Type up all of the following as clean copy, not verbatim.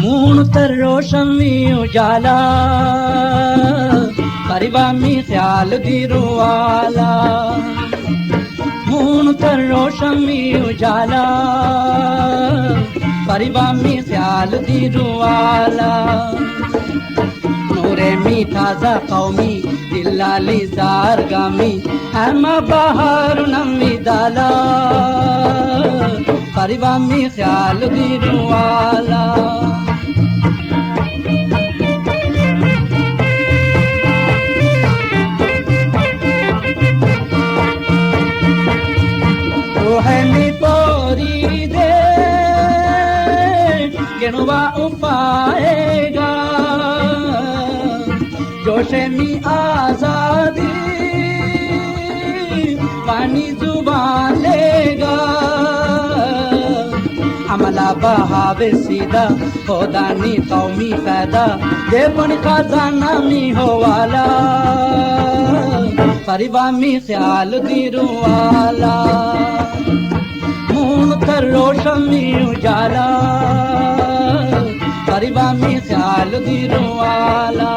moon तर रोशन में उजाला परिवा में ख्याल दिरो वाला मून तर रोशन में उजाला परिवा में ख्याल दिरो वाला नूरे मी ताजा कौमी दिल्लाली ज़ारगामी अमा बहार नमी दाला परिवा में ख्याल दिरो वाला Rohani pori de genuba upaega joshe mi azadi pani zuban lega amala bahawe sida khodani qaumi faida ye pan khazana mi ho wala परिवा में ख्याल दिरो वाला मून तर रोशन में उजाला परिवा में ख्याल दिरो वाला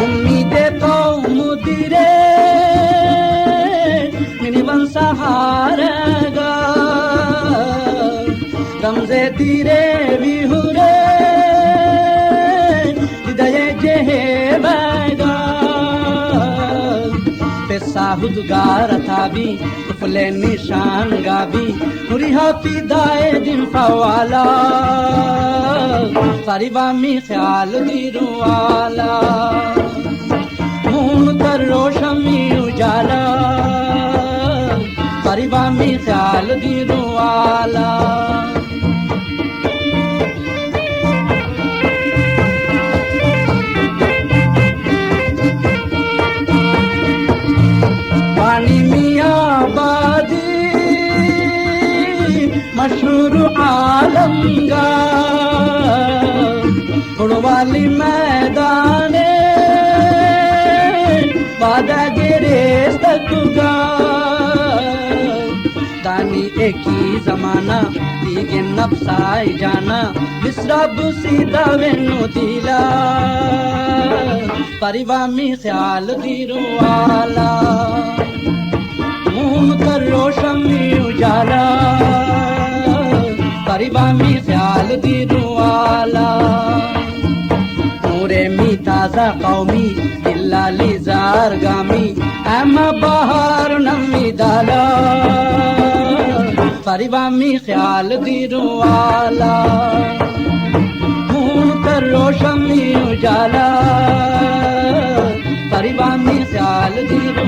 उम्मीदे तो मुदिरे मिनिमम सहारेगा रमज़े तीरे विहुरे हृदय जेहे बैगा पेसाहुदगार थाबी फुले निशान गाबी मुरिहा पिदाए दिन फवाला परिवा में ख्याल दिरो वाला मून तर रोशन में उजाला परिवा में ख्याल दिरो वाला पानी मियाँ बादी मशहूर आलमगा उड़वाली मैदाने बादा गिरे तकुगा दानी एक ही जमाना दीगे नफ्साई जाना बिसरा बुसीदा वेनु दिला परिवा में ख्याल दिरो वाला मून तर रोशन में उजाला परिवा में ख्याल दिरो वाला नूरे मी ताजा कौमी दिल्लाली ज़ारगामी अमा बहार नमी दाला परिवा में ख्याल दिरो वाला मून तर रोशन में उजाला परिवा में ख्याल दिरो